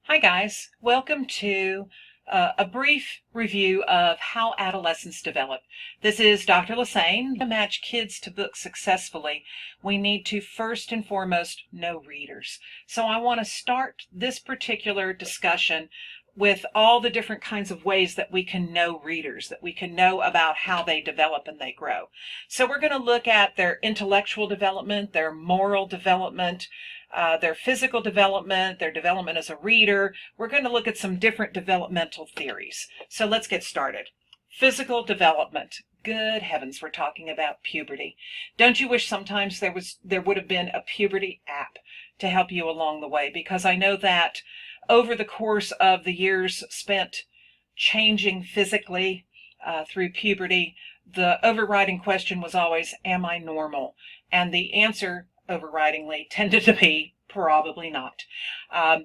Hi guys, welcome to a brief review of how adolescents develop. This is Dr. Lassane. To match kids to books successfully, we need to first and foremost know readers. So I want to start this particular discussion with all the different kinds of ways that we can know readers, that we can know about how they develop and they grow. So we're going to look at their intellectual development, their moral development, their physical development, their development as a reader. We're going to look at some different developmental theories. So let's get started. Physical development. Good heavens, we're talking about puberty. Don't you wish sometimes there would have been a puberty app to help you along the way? Because I know that over the course of the years spent changing physically through puberty, the overriding question was always, am I normal? And the answer overridingly tended to be probably not,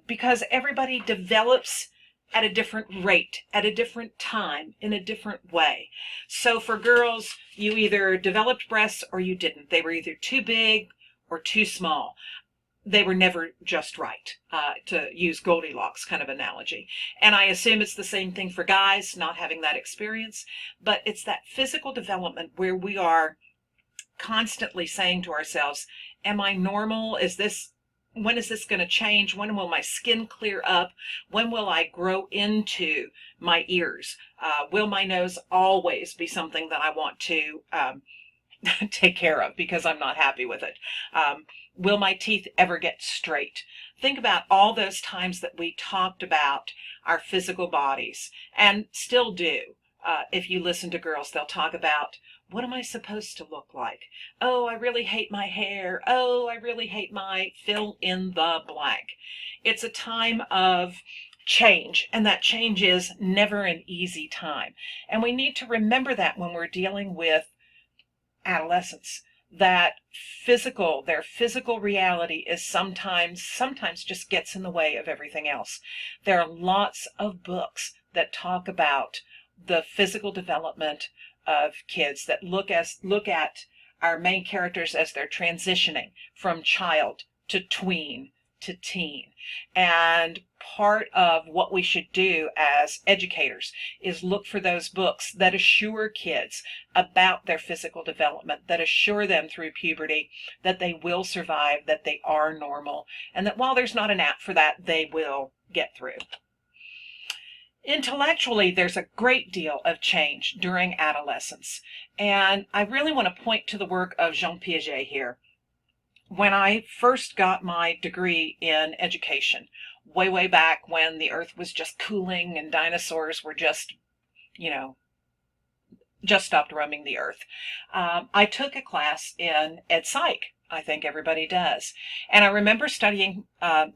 because everybody develops at a different rate, at a different time, in a different way. So for girls, you either developed breasts or you didn't. They were either too big or too small. They were never just right, to use Goldilocks kind of analogy. And I assume it's the same thing for guys, not having that experience, but it's that physical development where we are constantly saying to ourselves, am I normal? When is this going to change? When will my skin clear up? When will I grow into my ears? Will my nose always be something that I want to take care of because I'm not happy with it? Will my teeth ever get straight? Think about all those times that we talked about our physical bodies, and still do. If you listen to girls, they'll talk about, what am I supposed to look like? Oh, I really hate my hair. Oh, I really hate my fill in the blank. It's a time of change, and that change is never an easy time. And we need to remember that when we're dealing with adolescents, that their physical reality is sometimes just gets in the way of everything else. There are lots of books that talk about the physical development of kids, that look at our main characters as they're transitioning from child to tween to teen. And part of what we should do as educators is look for those books that assure kids about their physical development, that assure them through puberty that they will survive, that they are normal, and that while there's not an app for that, they will get through. Intellectually, there's a great deal of change during adolescence, and I really want to point to the work of Jean Piaget here. When I first got my degree in education, way back when the earth was just cooling and dinosaurs were just stopped roaming the earth, I took a class in Ed Psych. I think everybody does. And I remember studying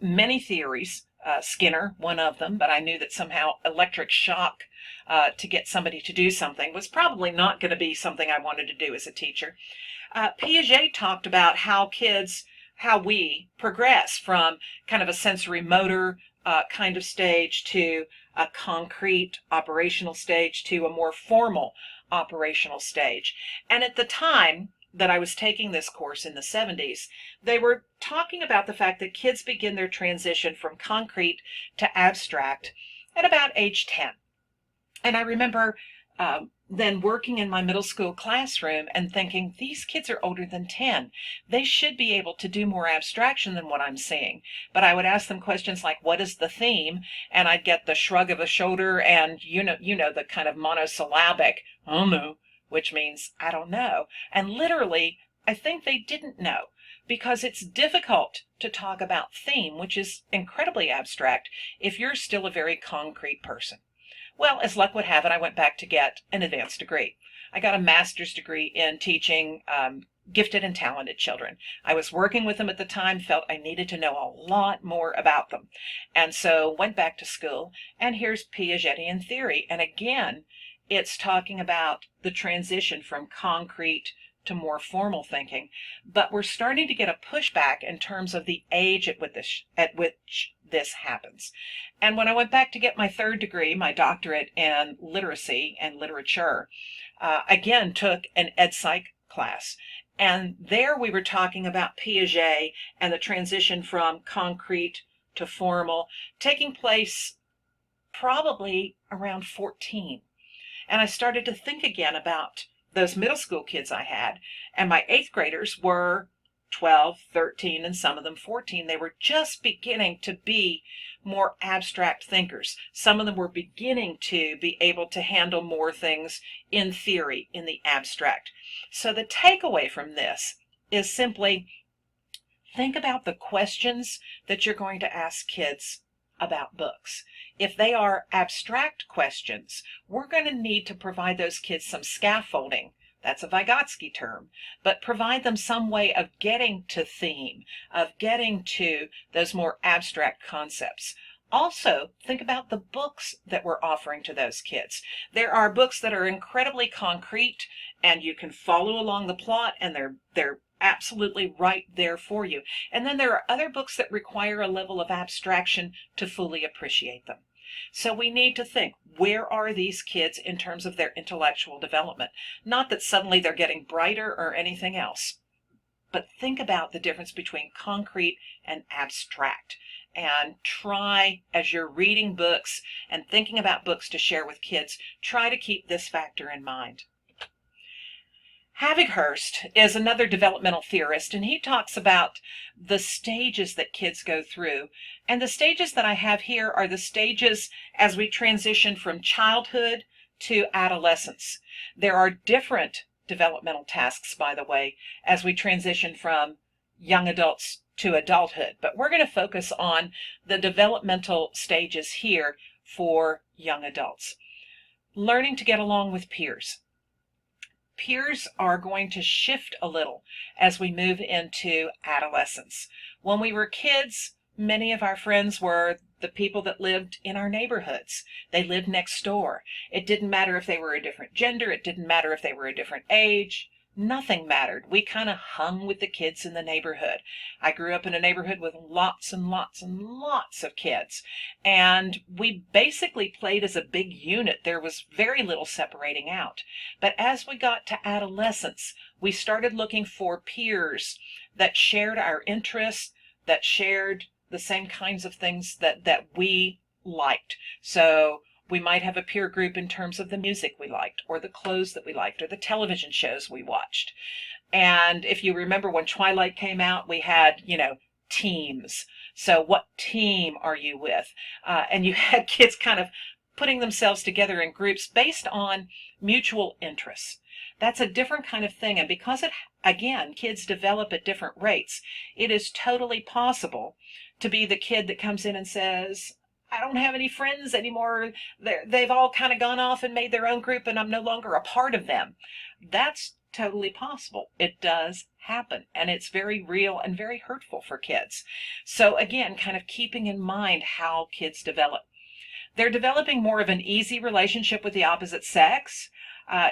many theories, Skinner, one of them, but I knew that somehow electric shock to get somebody to do something was probably not going to be something I wanted to do as a teacher. Piaget talked about how we progress from kind of a sensory motor kind of stage to a concrete operational stage to a more formal operational stage. And at the time that I was taking this course in the 70s, they were talking about the fact that kids begin their transition from concrete to abstract at about age 10. And I remember then working in my middle school classroom and thinking, these kids are older than 10. They should be able to do more abstraction than what I'm seeing. But I would ask them questions like, what is the theme? And I'd get the shrug of a shoulder and, the kind of monosyllabic, I don't know, which means I don't know. And literally, I think they didn't know, because it's difficult to talk about theme, which is incredibly abstract, if you're still a very concrete person. Well, as luck would have it, I went back to get an advanced degree. I got a master's degree in teaching gifted and talented children. I was working with them at the time, felt I needed to know a lot more about them. And so went back to school, and here's Piagetian theory. And again, it's talking about the transition from concrete to more formal thinking. But we're starting to get a pushback in terms of the age at which this happens. And when I went back to get my third degree, my doctorate in literacy and literature, again took an Ed Psych class. And there we were talking about Piaget and the transition from concrete to formal, taking place probably around 14. And I started to think again about those middle school kids I had, and my eighth graders were 12, 13, and some of them 14. They were just beginning to be more abstract thinkers. Some of them were beginning to be able to handle more things in theory, in the abstract. So the takeaway from this is simply think about the questions that you're going to ask kids about books. If they are abstract questions, we're going to need to provide those kids some scaffolding. That's a Vygotsky term, but provide them some way of getting to theme, of getting to those more abstract concepts. Also, think about the books that we're offering to those kids. There are books that are incredibly concrete and you can follow along the plot, and they're absolutely right there for you. And then there are other books that require a level of abstraction to fully appreciate them. So we need to think, where are these kids in terms of their intellectual development? Not that suddenly they're getting brighter or anything else, but think about the difference between concrete and abstract. And try, as you're reading books and thinking about books to share with kids, try to keep this factor in mind. Havighurst is another developmental theorist, and he talks about the stages that kids go through. And the stages that I have here are the stages as we transition from childhood to adolescence. There are different developmental tasks, by the way, as we transition from young adults to adulthood. But we're going to focus on the developmental stages here for young adults. Learning to get along with peers. Peers are going to shift a little as we move into adolescence. When we were kids, many of our friends were the people that lived in our neighborhoods. They lived next door. It didn't matter if they were a different gender. It didn't matter if they were a different age. Nothing mattered. We kind of hung with the kids in the neighborhood. I grew up in a neighborhood with lots and lots and lots of kids, and we basically played as a big unit. There was very little separating out. But as we got to adolescence, we started looking for peers that shared our interests, that shared the same kinds of things that we liked. So we might have a peer group in terms of the music we liked, or the clothes that we liked, or the television shows we watched. And if you remember when Twilight came out, we had, teams. So what team are you with? And you had kids kind of putting themselves together in groups based on mutual interests. That's a different kind of thing. And because kids develop at different rates, it is totally possible to be the kid that comes in and says, I don't have any friends anymore. They've all kind of gone off and made their own group and I'm no longer a part of them. That's totally possible. It does happen, and it's very real and very hurtful for kids. So again, kind of keeping in mind how kids develop. They're developing more of an easy relationship with the opposite sex.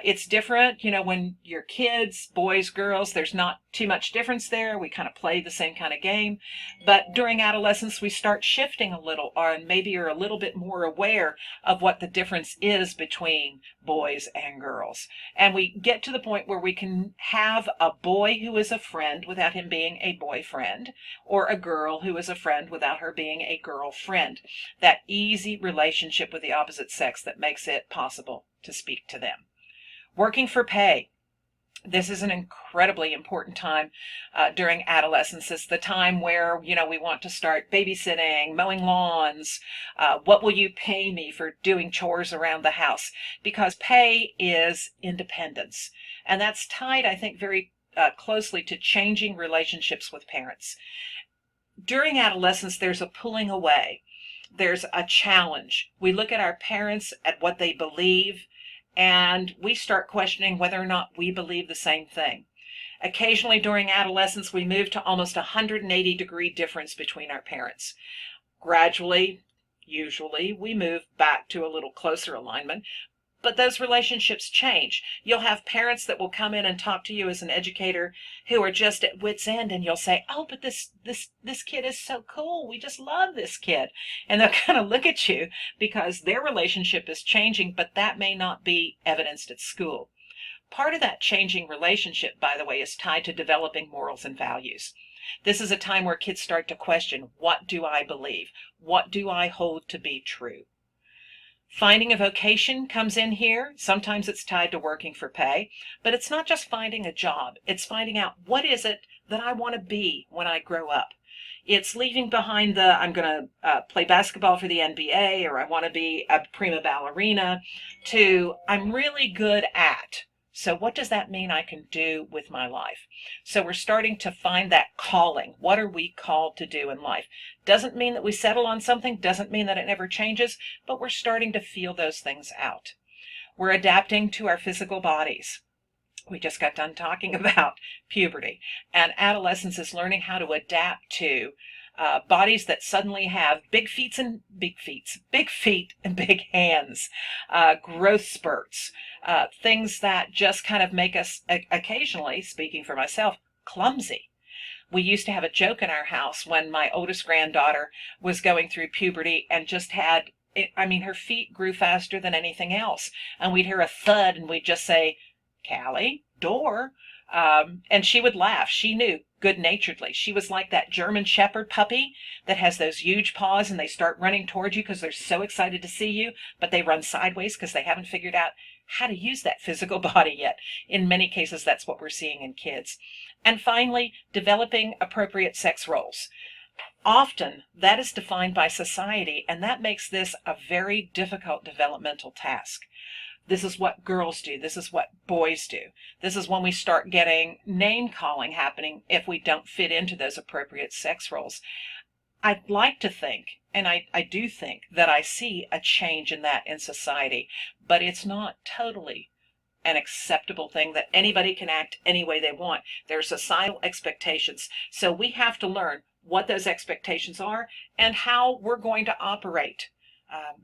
It's different, when you're kids, boys, girls, there's not too much difference there. We kind of play the same kind of game. But during adolescence, we start shifting a little, and maybe are a little bit more aware of what the difference is between boys and girls. And we get to the point where we can have a boy who is a friend without him being a boyfriend, or a girl who is a friend without her being a girlfriend. That easy relationship with the opposite sex that makes it possible to speak to them. Working for pay. This is an incredibly important time during adolescence. It's the time where, we want to start babysitting, mowing lawns. What will you pay me for doing chores around the house? Because pay is independence. And that's tied, I think, very closely to changing relationships with parents. During adolescence, there's a pulling away. There's a challenge. We look at our parents, at what they believe, and we start questioning whether or not we believe the same thing. Occasionally during adolescence, we move to almost 180-degree difference between our parents. Gradually, usually, we move back to a little closer alignment, but those relationships change. You'll have parents that will come in and talk to you as an educator who are just at wit's end, and you'll say, oh, but this kid is so cool. We just love this kid. And they'll kind of look at you because their relationship is changing, but that may not be evidenced at school. Part of that changing relationship, by the way, is tied to developing morals and values. This is a time where kids start to question, what do I believe? What do I hold to be true? Finding a vocation comes in here. Sometimes it's tied to working for pay, but it's not just finding a job. It's finding out, what is it that I want to be when I grow up? It's leaving behind the, I'm going to play basketball for the NBA, or I want to be a prima ballerina, to I'm really good at. So what does that mean I can do with my life? So we're starting to find that calling. What are we called to do in life? Doesn't mean that we settle on something, doesn't mean that it never changes, but we're starting to feel those things out. We're adapting to our physical bodies. We just got done talking about puberty, and adolescence is learning how to adapt to bodies that suddenly have big feet and big hands, growth spurts, things that just kind of make us occasionally, speaking for myself, clumsy. We used to have a joke in our house when my oldest granddaughter was going through puberty and just had, I mean, her feet grew faster than anything else. And we'd hear a thud and we'd just say, "Callie, door." And she would laugh. She knew good-naturedly. She was like that German Shepherd puppy that has those huge paws and they start running towards you because they're so excited to see you, but they run sideways because they haven't figured out how to use that physical body yet. In many cases, that's what we're seeing in kids. And finally, developing appropriate sex roles. Often that is defined by society, and that makes this a very difficult developmental task. This is what girls do. This is what boys do. This is when we start getting name calling happening if we don't fit into those appropriate sex roles. I'd like to think, and I do think, that I see a change in that in society, but it's not totally an acceptable thing that anybody can act any way they want. There are societal expectations. So we have to learn what those expectations are and how we're going to operate.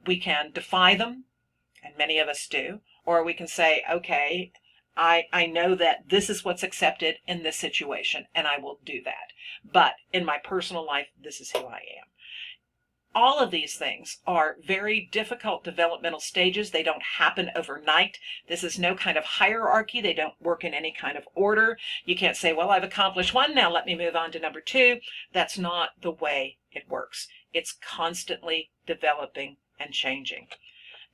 We can defy them, and many of us do, or we can say, okay, I know that this is what's accepted in this situation, and I will do that. But in my personal life, this is who I am. All of these things are very difficult developmental stages. They don't happen overnight. This is no kind of hierarchy. They don't work in any kind of order. You can't say, well, I've accomplished one, now let me move on to number two. That's not the way it works. It's constantly developing and changing.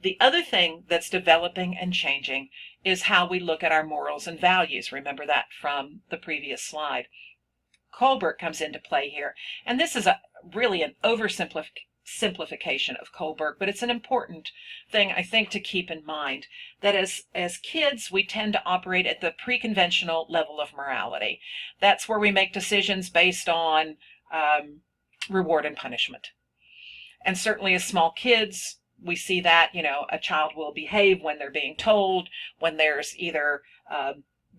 The other thing that's developing and changing is how we look at our morals and values. Remember that from the previous slide. Kohlberg comes into play here, and this is really an oversimplification of Kohlberg, but it's an important thing, I think, to keep in mind, that as kids, we tend to operate at the pre-conventional level of morality. That's where we make decisions based on reward and punishment. And certainly as small kids, we see that, a child will behave when they're being told, when there's either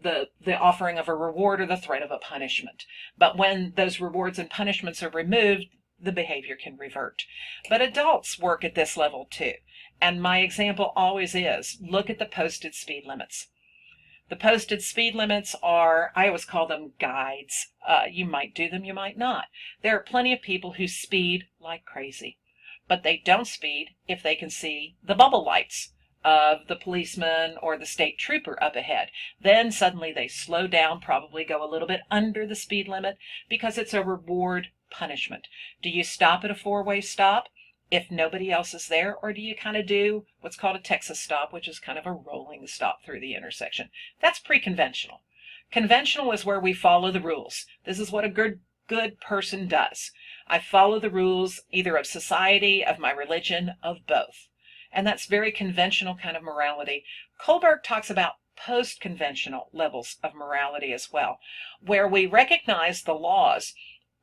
the offering of a reward or the threat of a punishment. But when those rewards and punishments are removed, the behavior can revert. But adults work at this level too. And my example always is, look at the posted speed limits. The posted speed limits are, I always call them guides. You might do them, you might not. There are plenty of people who speed like crazy, but they don't speed if they can see the bubble lights of the policeman or the state trooper up ahead. Then suddenly they slow down, probably go a little bit under the speed limit because it's a reward punishment. Do you stop at a four-way stop if nobody else is there, or do you kind of do what's called a Texas stop, which is kind of a rolling stop through the intersection? That's pre-conventional. Conventional is where we follow the rules. This is what a good person does. I follow the rules either of society, of my religion, of both. And that's very conventional kind of morality. Kohlberg talks about post-conventional levels of morality as well, where we recognize the laws,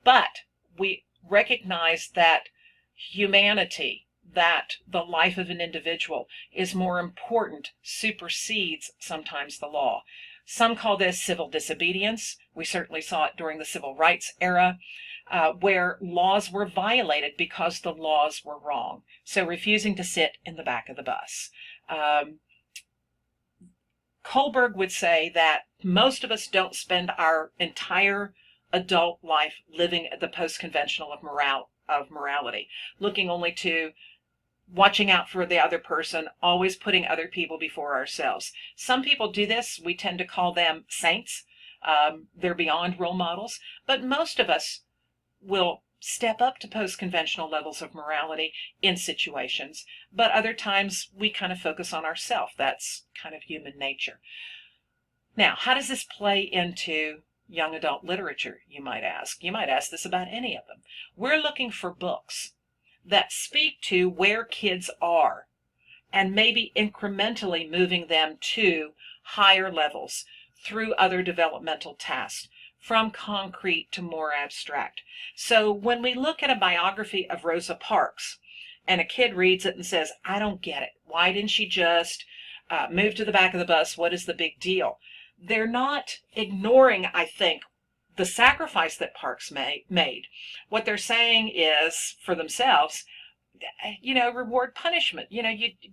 but we recognize that humanity, that the life of an individual is more important, supersedes sometimes the law. Some call this civil disobedience. We certainly saw it during the civil rights era, where laws were violated because the laws were wrong. So refusing to sit in the back of the bus. Kohlberg would say that most of us don't spend our entire adult life living at the post-conventional of morality, looking only to watching out for the other person, always putting other people before ourselves. Some people do this. We tend to call them saints. They're beyond role models, but most of us will step up to post-conventional levels of morality in situations, but other times we kind of focus on ourselves. That's kind of human nature. Now, how does this play into young adult literature, you might ask? You might ask this about any of them. We're looking for books that speak to where kids are and maybe incrementally moving them to higher levels through other developmental tasks, from concrete to more abstract. So when we look at a biography of Rosa Parks and a kid reads it and says, I don't get it. Why didn't she just move to the back of the bus? What is the big deal? They're not ignoring, I think, the sacrifice that Parks made. What they're saying is, for themselves, reward punishment. You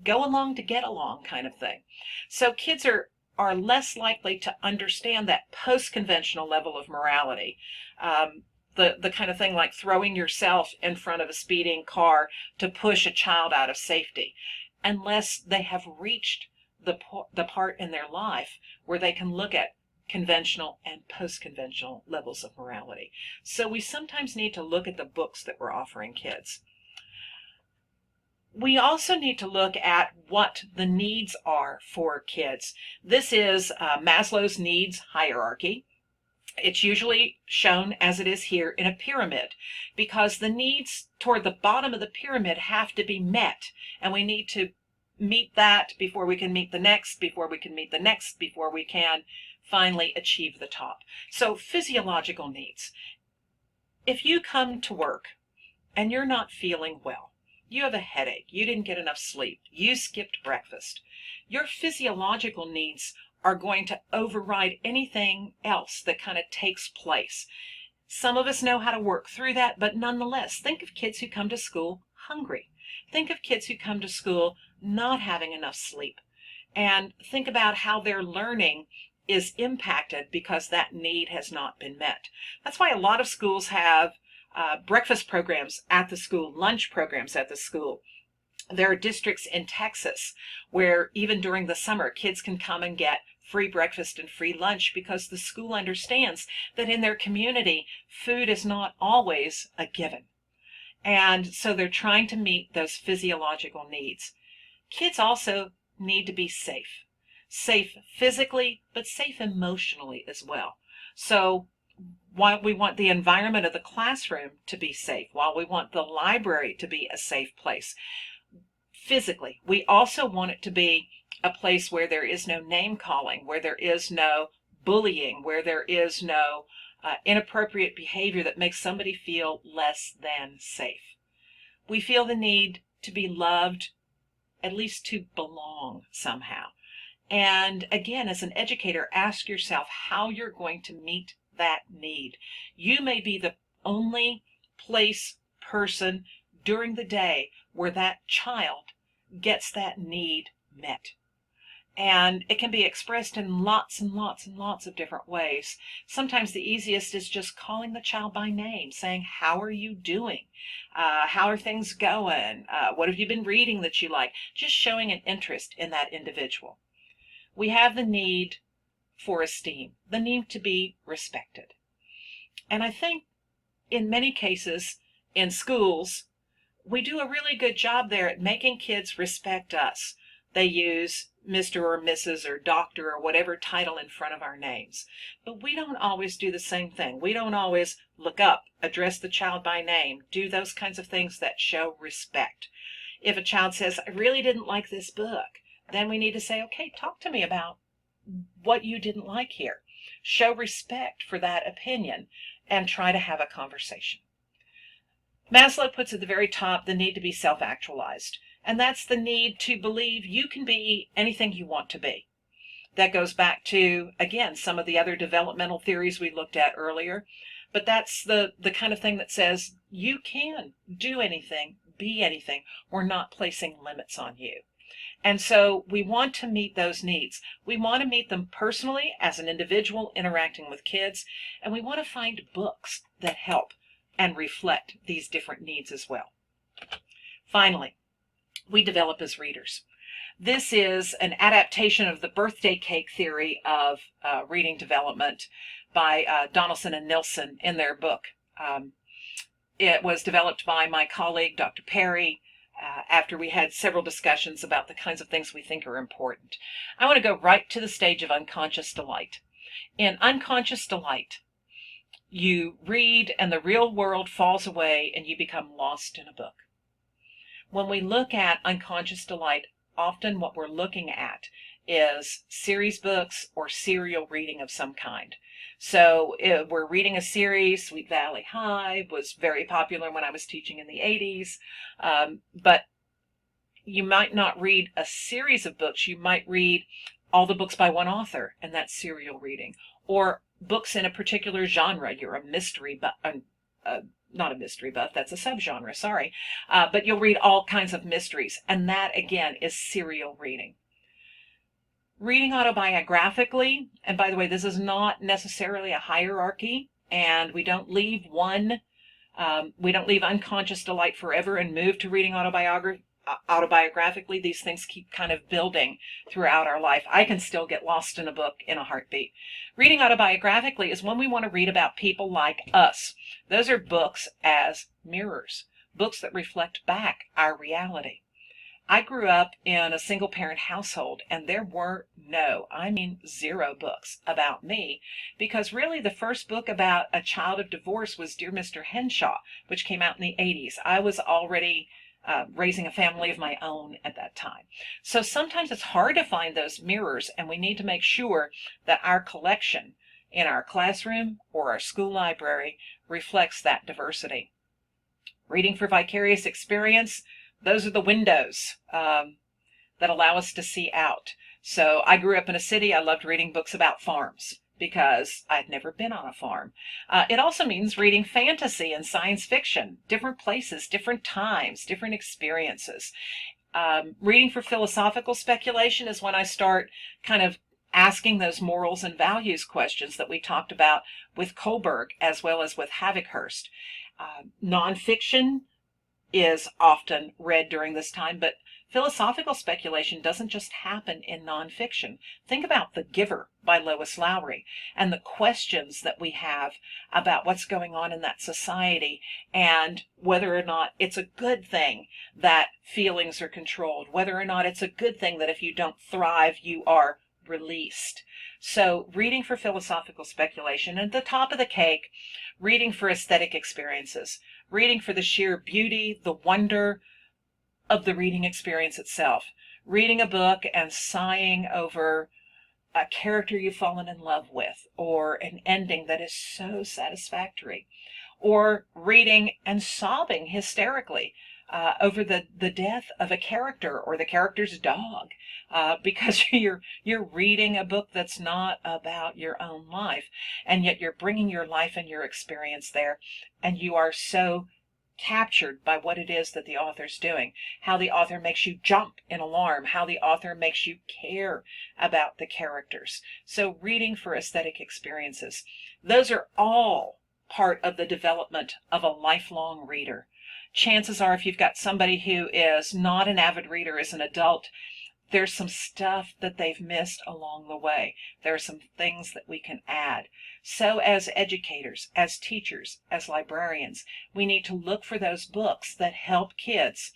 go along to get along kind of thing. So kids are less likely to understand that post-conventional level of morality. The kind of thing like throwing yourself in front of a speeding car to push a child out of safety, unless they have reached the part in their life where they can look at conventional and post-conventional levels of morality. So we sometimes need to look at the books that we're offering kids. We also need to look at what the needs are for kids. This is Maslow's needs hierarchy. It's usually shown as it is here in a pyramid because the needs toward the bottom of the pyramid have to be met, and we need to meet that before we can meet the next, before we can meet the next, before we can finally achieve the top. So physiological needs. If you come to work and you're not feeling well, you have a headache, you didn't get enough sleep, you skipped breakfast, your physiological needs are going to override anything else that kind of takes place. Some of us know how to work through that, but nonetheless, think of kids who come to school hungry. Think of kids who come to school not having enough sleep. And think about how their learning is impacted because that need has not been met. That's why a lot of schools have breakfast programs at the school, lunch programs at the school. There are districts in Texas where even during the summer, kids can come and get free breakfast and free lunch because the school understands that in their community, food is not always a given. And so they're trying to meet those physiological needs. Kids also need to be safe. Safe physically, but safe emotionally as well. So while we want the environment of the classroom to be safe, while we want the library to be a safe place, physically, we also want it to be a place where there is no name calling, where there is no bullying, where there is no inappropriate behavior that makes somebody feel less than safe. We feel the need to be loved, at least to belong somehow. And again, as an educator, ask yourself how you're going to meet that need. You may be the only place, person during the day where that child gets that need met. And it can be expressed in lots and lots and lots of different ways. Sometimes the easiest is just calling the child by name, saying, how are you doing? How are things going? What have you been reading that you like? Just showing an interest in that individual. We have the need for esteem, the need to be respected. And I think in many cases in schools, we do a really good job there at making kids respect us. They use Mr. or Mrs. or Doctor or whatever title in front of our names. But we don't always do the same thing. We don't always look up, address the child by name, do those kinds of things that show respect. If a child says, I really didn't like this book, then we need to say, okay, talk to me about what you didn't like here. Show respect for that opinion and try to have a conversation. Maslow puts at the very top the need to be self-actualized. And that's the need to believe you can be anything you want to be. That goes back to, again, some of the other developmental theories we looked at earlier. But that's the kind of thing that says you can do anything, be anything. We're not placing limits on you. And so we want to meet those needs. We want to meet them personally as an individual interacting with kids. And we want to find books that help and reflect these different needs as well. Finally, we develop as readers. This is an adaptation of the birthday cake theory of reading development by Donaldson and Nilsson in their book. It was developed by my colleague, Dr. Perry, after we had several discussions about the kinds of things we think are important. I want to go right to the stage of unconscious delight. In unconscious delight, you read and the real world falls away and you become lost in a book. When we look at unconscious delight, often what we're looking at is series books or serial reading of some kind. So if we're reading a series. Sweet Valley High was very popular when I was teaching in the 80s, but you might not read a series of books. You might read all the books by one author, and that's serial reading. Or books in a particular genre. You're a mystery, but not a mystery buff, that's a subgenre, sorry. But you'll read all kinds of mysteries, and that again is serial reading. Reading autobiographically, and by the way, this is not necessarily a hierarchy, and we don't leave unconscious delight forever and move to reading autobiographically. These things keep kind of building throughout our life. I can still get lost in a book in a heartbeat. Reading autobiographically is when we want to read about people like us. Those are books as mirrors, books that reflect back our reality. I grew up in a single parent household, and there were zero books about me, because really the first book about a child of divorce was Dear Mr. Henshaw, which came out in the 80s. I was already raising a family of my own at that time. So sometimes it's hard to find those mirrors, and we need to make sure that our collection in our classroom or our school library reflects that diversity. Reading for vicarious experience, those are the windows that allow us to see out. So I grew up in a city. I loved reading books about farms because I'd never been on a farm. It also means reading fantasy and science fiction, different places, different times, different experiences. Reading for philosophical speculation is when I start kind of asking those morals and values questions that we talked about with Kohlberg as well as with Havikhurst. Nonfiction is often read during this time, but philosophical speculation doesn't just happen in nonfiction. Think about The Giver by Lois Lowry and the questions that we have about what's going on in that society and whether or not it's a good thing that feelings are controlled, whether or not it's a good thing that if you don't thrive, you are released. So reading for philosophical speculation. And at the top of the cake, reading for aesthetic experiences. Reading for the sheer beauty, the wonder of the reading experience itself. Reading a book and sighing over a character you've fallen in love with, or an ending that is so satisfactory. Or reading and sobbing hysterically over the death of a character or the character's dog, because you're reading a book that's not about your own life, and yet you're bringing your life and your experience there, and you are so captured by what it is that the author's doing, how the author makes you jump in alarm, how the author makes you care about the characters. So reading for aesthetic experiences, those are all part of the development of a lifelong reader. Chances are, if you've got somebody who is not an avid reader as an adult, there's some stuff that they've missed along the way. There are some things that we can add. So as educators, as teachers, as librarians, we need to look for those books that help kids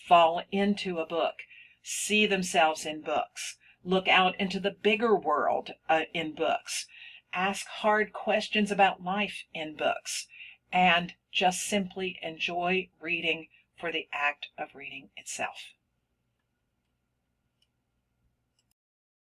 fall into a book, see themselves in books, look out into the bigger world in books, ask hard questions about life in books, and just simply enjoy reading for the act of reading itself.